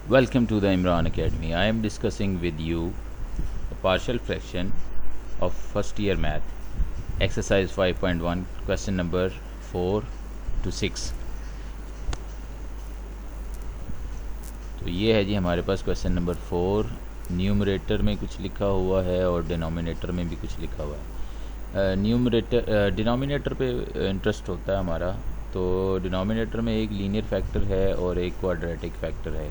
Welcome to the Imran Academy. I am discussing with you a partial fraction of first year math, exercise 5.1, question number 4 to 6. तो ये है जी हमारे पास question number 4। Numerator में कुछ लिखा हुआ है और डिनोमिनेटर में भी कुछ लिखा हुआ है। डिनोमिनेटर पे इंटरेस्ट होता है हमारा। तो डिनोमिनेटर में एक लीनियर फैक्टर है और एक क्वाड्रेटिक फैक्टर है।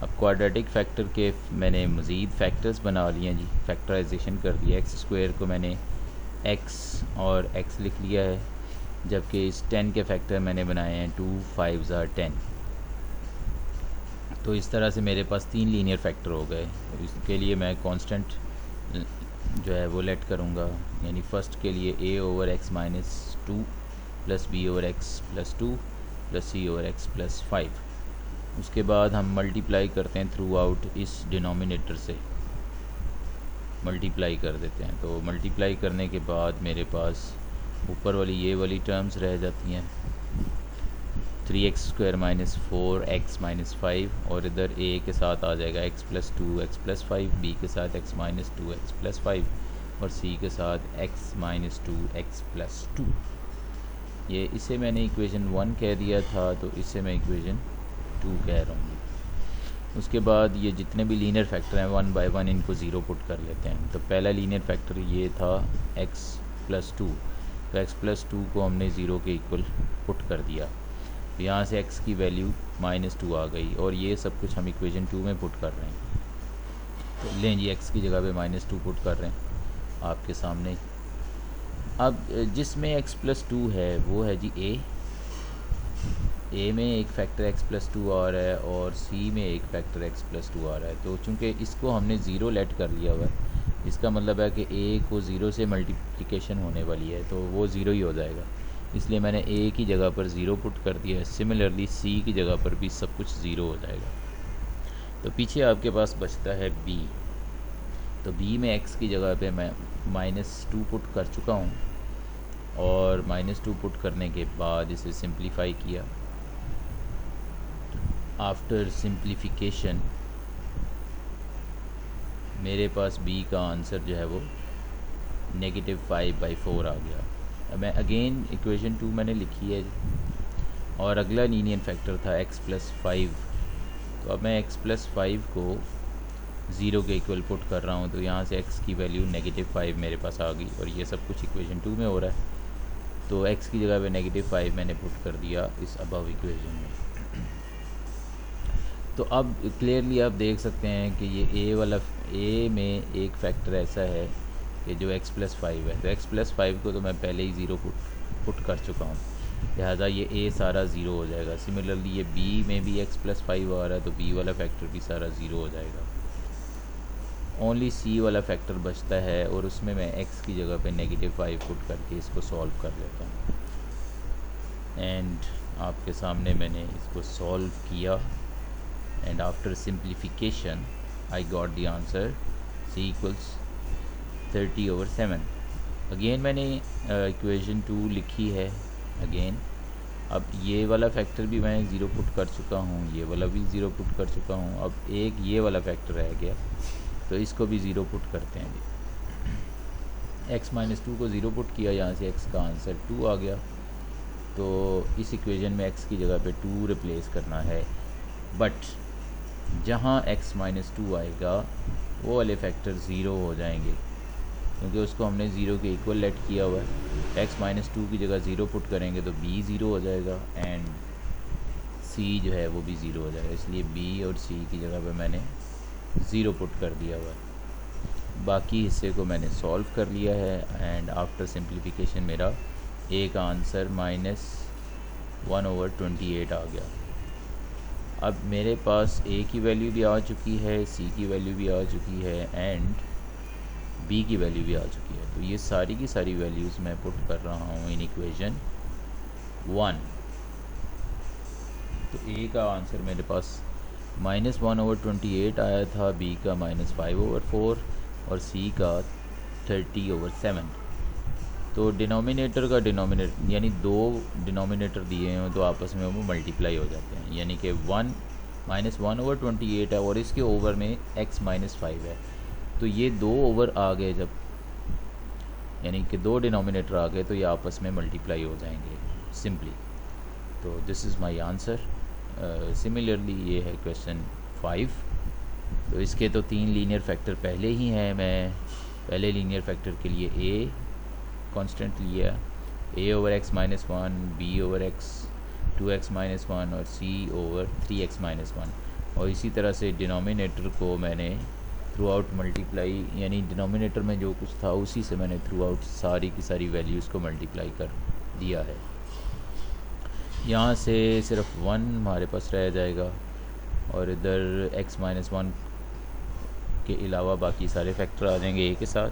अब क्वाड्रेटिक फैक्टर के मैंने मज़ीद फैक्टर्स बना लिए हैं जी, फैक्टराइजेशन कर दिया। एक्स स्क्वायर को मैंने एक्स और एक्स लिख लिया है, जबकि इस 10 के फैक्टर मैंने बनाए हैं 2 5 10। तो इस तरह से मेरे पास 3 लीनियर फैक्टर हो गए। तो इसके लिए मैं कांस्टेंट जो है वो लेट करूँगा, यानी फ़र्स्ट के लिए a over x minus 2 plus b over x plus 2 plus c over x plus 5। उसके बाद हम मल्टीप्लाई करते हैं थ्रू आउट, इस डिनोमिनेटर से मल्टीप्लाई कर देते हैं। तो मल्टीप्लाई करने के बाद मेरे पास ऊपर वाली ये वाली टर्म्स रह जाती हैं, 3x square minus 4x minus 5, और इधर a के साथ आ जाएगा x plus 2 x plus 5, b के साथ x माइनस 2 x प्लस 5 और c के साथ x माइनस 2 x प्लस 2। ये इसे मैंने इक्वेशन 1 कह दिया था, तो इसे मैं इक्वेशन 2 कह रहा हूँ। उसके बाद ये जितने भी लीनियर फैक्टर हैं 1 बाय 1 इनको ज़ीरो पुट कर लेते हैं। तो पहला लीनियर फैक्टर ये था x प्लस 2, तो x प्लस 2 को हमने ज़ीरो के इक्वल पुट कर दिया। तो यहाँ से x की वैल्यू माइनस 2 आ गई, और ये सब कुछ हम इक्वेशन 2 में पुट कर रहे हैं। तो लें जी, x की जगह पे माइनस 2 पुट कर रहे हैं आपके सामने। अब जिसमें x प्लस 2 है वो है जी a में एक फैक्टर x प्लस 2 आ रहा है और c में एक फैक्टर x प्लस 2 आ रहा है। तो चूँकि इसको हमने ज़ीरो लेट कर लिया हुआ है, इसका मतलब है कि a को ज़ीरो से मल्टीप्लिकेशन होने वाली है, तो वो ज़ीरो ही हो जाएगा। इसलिए मैंने a की जगह पर ज़ीरो पुट कर दिया है। सिमिलरली c की जगह पर भी सब कुछ ज़ीरो हो जाएगा। तो पीछे आपके पास बचता है b। तो b में x की जगह पे मैं माइनस 2 पुट कर चुका हूँ, और माइनस 2 पुट करने के बाद इसे सिंप्लीफाई किया। आफ्टर सिंप्लीफिकेशन मेरे पास b का आंसर जो है वो नेगेटिव 5/4 आ गया। अब मैं अगेन इक्वेशन 2 मैंने लिखी है, और अगला लीनियर फैक्टर था x प्लस 5। तो अब मैं x प्लस 5 को ज़ीरो के इक्वल पुट कर रहा हूँ, तो यहाँ से x की वैल्यू नेगेटिव 5 मेरे पास आ गई, और ये सब कुछ इक्वेशन 2 में हो रहा है। तो x की जगह पे नेगेटिव 5 मैंने पुट कर दिया इस अबव इक्वेशन में। तो अब क्लियरली आप देख सकते हैं कि ये a में एक फैक्टर ऐसा है कि जो x प्लस 5 है। तो x प्लस 5 को तो मैं पहले ही ज़ीरो पुट कर चुका हूँ, लिहाजा ये a सारा ज़ीरो हो जाएगा। सिमिलरली ये b में भी x प्लस 5 आ रहा है, तो b वाला फैक्टर भी सारा ज़ीरो हो जाएगा। ओनली c वाला फैक्टर बचता है, और उसमें मैं x की जगह पे नेगेटिव 5 पुट करके इसको सॉल्व कर लेता हूँ। एंड आपके सामने मैंने इसको सॉल्व किया, and after simplification I got the answer c equals 30/7। Again मैंने इक्वेशन 2 लिखी है अगेन। अब ये वाला फैक्टर भी मैं ज़ीरो पुट कर चुका हूँ, ये वाला भी ज़ीरो पुट कर चुका हूँ। अब एक ये वाला फैक्टर रह गया, तो इसको भी ज़ीरो पुट करते हैं जी। x माइनस 2 को ज़ीरो पुट किया, यहाँ से x का आंसर 2 आ गया। तो इस इक्वेशन में x की जगह पे 2 रिप्लेस करना है, बट जहाँ x माइनस 2 आएगा वो वाले फैक्टर ज़ीरो हो जाएंगे, क्योंकि उसको हमने ज़ीरो के इक्वल लेट किया हुआ है। x माइनस 2 की जगह ज़ीरो पुट करेंगे तो b ज़ीरो हो जाएगा, एंड c जो है वो भी ज़ीरो हो जाएगा। इसलिए b और c की जगह पे मैंने ज़ीरो पुट कर दिया हुआ है। बाकी हिस्से को मैंने सॉल्व कर लिया है, एंड आफ्टर सिंप्लीफिकेशन मेरा a का आंसर -1/28 आ गया। अब मेरे पास a की वैल्यू भी आ चुकी है, c की वैल्यू भी आ चुकी है, एंड b की वैल्यू भी आ चुकी है। तो ये सारी की सारी वैल्यूज़ मैं पुट कर रहा हूँ इन इक्वेशन 1। तो a का आंसर मेरे पास -1/28 आया था, b का -5/4 और c का 30/7। तो डिनोमिनेटर का यानी दो डिनोमिनेटर दिए हैं तो आपस में वो मल्टीप्लाई हो जाते हैं, यानी कि 1 -1/28 है और इसके ओवर में x-5 है, तो ये 2 ओवर आ गए जब, यानी कि 2 डिनोमिनेटर आ गए तो ये आपस में मल्टीप्लाई हो जाएंगे सिंपली। तो this is my answer. Similarly ये है क्वेश्चन 5। तो इसके तो 3 लीनियर फैक्टर पहले ही हैं। मैं पहले लीनियर फैक्टर के लिए a कांस्टेंट लिया, a/x-1, b/x 2x-1 और c ओवर 3x-1, और इसी तरह से डिनोमिनेटर को मैंने थ्रू आउट मल्टीप्लाई, यानी डिनोमिनेटर में जो कुछ था उसी से मैंने थ्रू आउट सारी की सारी वैल्यूज़ को मल्टीप्लाई कर दिया है। यहाँ से सिर्फ 1 हमारे पास रह जाएगा और इधर x-1 के अलावा बाकी सारे फैक्टर आ जाएंगे a के साथ,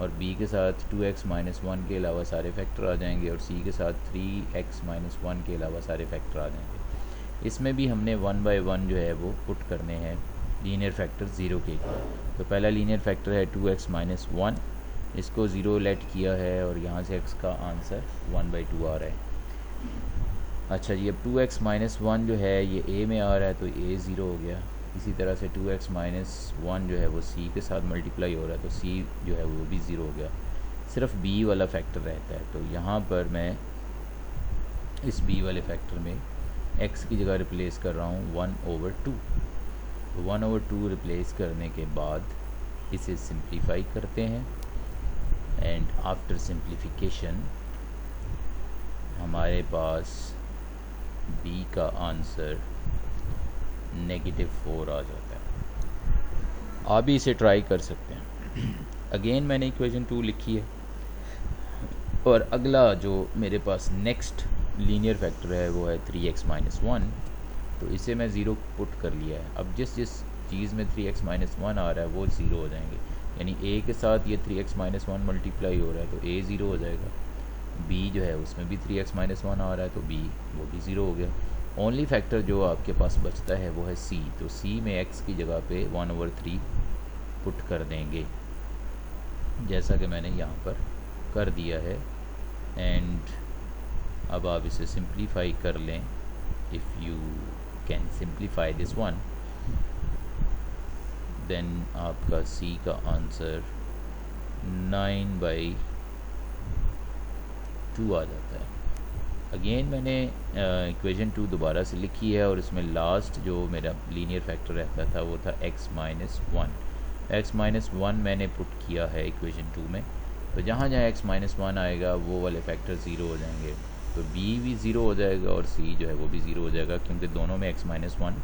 और b के साथ 2x-1 के अलावा सारे फैक्टर आ जाएंगे, और c के साथ 3x-1 के अलावा सारे फैक्टर आ जाएंगे। इसमें भी हमने 1 बाय 1 जो है वो पुट करने हैं लीनियर फैक्टर 0 के। तो पहला लीनियर फैक्टर है 2x-1, इसको 0 लेट किया है और यहाँ से x का आंसर 1/2 आ रहा है। अच्छा जी, अब 2x-1 जो है ये a में आ रहा है तो a 0 हो गया। इसी तरह से 2x-1 जो है वो c के साथ मल्टीप्लाई हो रहा है तो c जो है वो भी 0 हो गया। सिर्फ b वाला फैक्टर रहता है, तो यहाँ पर मैं इस b वाले फैक्टर में x की जगह रिप्लेस कर रहा हूँ 1/2। तो 1/2 रिप्लेस करने के बाद इसे सिंप्लीफाई करते हैं, एंड आफ्टर सिंप्लीफिकेशन हमारे पास b का आंसर -4 आ जाता है। आप भी इसे ट्राई कर सकते हैं। अगेन मैंने इक्वेशन 2 लिखी है, और अगला जो मेरे पास नेक्स्ट लीनियर फैक्टर है वो है 3x-1, तो इसे मैं 0 पुट कर लिया है। अब जिस जिस चीज़ में 3x-1 आ रहा है वो 0 हो जाएंगे, यानी a के साथ ये 3x-1 मल्टीप्लाई हो रहा है तो a 0 हो जाएगा। b जो है उसमें भी 3x-1 आ रहा है तो b वो भी 0 हो गया। ओनली फैक्टर जो आपके पास बचता है वो है c, तो c में x की जगह पे 1/3 पुट कर देंगे, जैसा कि मैंने यहाँ पर कर दिया है। एंड अब आप इसे सिंप्लीफाई कर लें। If you can simplify this one, then आपका c का आंसर 9/2 आ जाता है। अगेन मैंने इक्वेशन 2 दोबारा से लिखी है, और इसमें लास्ट जो मेरा लीनियर फैक्टर रहता था वो था x-1। x-1 मैंने पुट किया है इक्वेशन 2 में, तो जहाँ जहाँ x-1 आएगा वो वाले फैक्टर 0 हो जाएंगे, तो b भी 0 हो जाएगा और c जो है वो भी 0 हो जाएगा, क्योंकि दोनों में x-1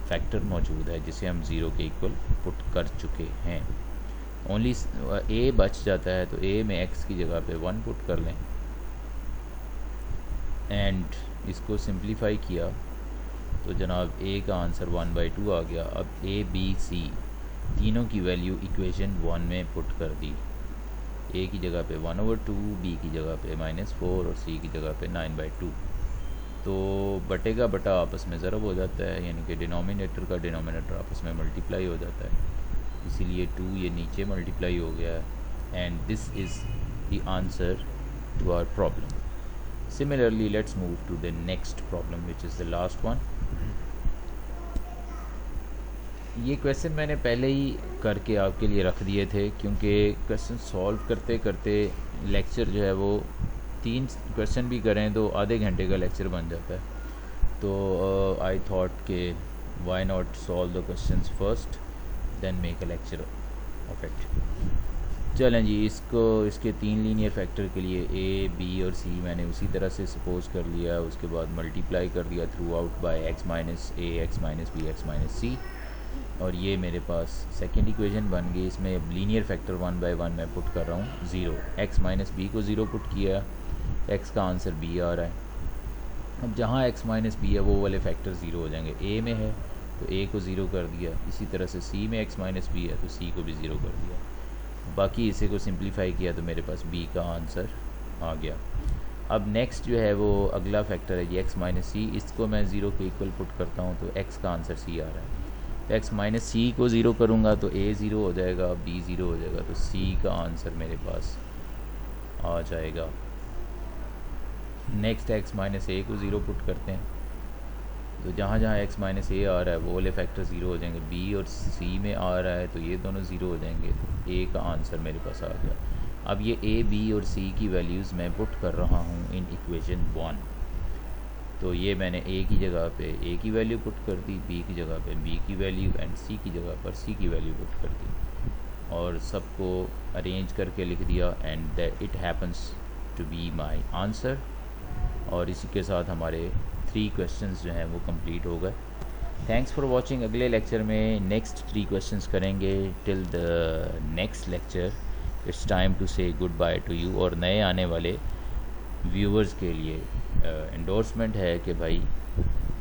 फैक्टर मौजूद है जिसे हम 0 के इक्वल पुट कर चुके हैं। ओनली a बच जाता है, तो a में x की जगह पे 1 पुट कर लें, एंड इसको सिंप्लीफाई किया तो जनाब a का आंसर 1/2 आ गया। अब a b c तीनों की वैल्यू इक्वेशन 1 में पुट कर दी। a की जगह पे 1/2, b की जगह पे -4 और c की जगह पे 9/2। तो बटे का बटा आपस में ज़रब हो जाता है, यानी कि डिनोमिनेटर का डिनोमिनेटर आपस में मल्टीप्लाई हो जाता है, इसीलिए 2 ये नीचे मल्टीप्लाई हो गया है। And this is the answer to our problem. Similarly, let's move to the next problem, which is the last one. ये क्वेश्चन मैंने पहले ही करके आपके लिए रख दिए थे, क्योंकि क्वेश्चन सॉल्व करते करते लेक्चर जो है वो 3 क्वेश्चन भी करें तो आधे घंटे का लेक्चर बन जाता है। तो आई थॉट के why not solve the questions first, then make a lecture of it. चलें जी, इसके 3 लीनियर फैक्टर के लिए a, b और c मैंने उसी तरह से सपोज कर लिया, उसके बाद मल्टीप्लाई कर दिया through out by x minus a, x minus b, x minus c, और ये मेरे पास सेकेंड इक्वेशन बन गई। इसमें अब लीनियर फैक्टर 1 बाय 1 मैं पुट कर रहा हूँ 0। x माइनस b को 0 पुट किया, x का आंसर b आ रहा है। अब जहाँ x माइनस b है वो वाले फैक्टर 0 हो जाएंगे। a में है तो a को 0 कर दिया, इसी तरह से c में x माइनस b है तो c को भी 0 कर दिया। बाकी इसे को सिंप्लीफाई किया तो मेरे पास b का आंसर आ गया। अब नेक्स्ट जो है वो अगला फैक्टर है जी x माइनस सी, इसको मैं 0 के इक्वल पुट करता हूँ तो x का आंसर c आ रहा है। तो x माइनस सी को 0 करूँगा तो a 0 हो जाएगा, b 0 हो जाएगा, तो c का आंसर मेरे पास आ जाएगा। नेक्स्ट x माइनस a को 0 पुट करते हैं तो जहाँ जहाँ x माइनस ए आ रहा है वो वाले फैक्टर ज़ीरो हो जाएंगे, b और c में आ रहा है तो ये दोनों ज़ीरो हो जाएंगे, तो a का आंसर मेरे पास आ गया। अब ये a, b और c की वैल्यूज़ मैं पुट कर रहा हूँ इन इक्वेशन 1। तो ये मैंने a की जगह पे a की वैल्यू पुट कर दी, b की जगह पे b की वैल्यू एंड c की जगह पर c की वैल्यू पुट कर दी और सबको अरेंज करके लिख दिया and it happens to be my answer. और इसी के साथ हमारे 3 क्वेश्चंस जो हैं वो कंप्लीट हो गए। Thanks for watching. अगले लेक्चर में नेक्स्ट 3 क्वेश्चंस करेंगे। Till the next lecture it's time to say good bye to you. और नए आने वाले व्यूअर्स के लिए एंडोर्समेंट है कि भाई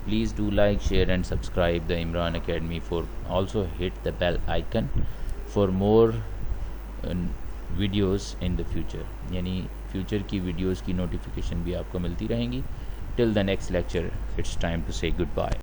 please do like, share and subscribe the Imran academy for also hit the bell icon for more videos in the future, यानी फ्यूचर की वीडियोस की नोटिफिकेशन भी आपको मिलती रहेंगी। Till the next lecture it's time to say good bye.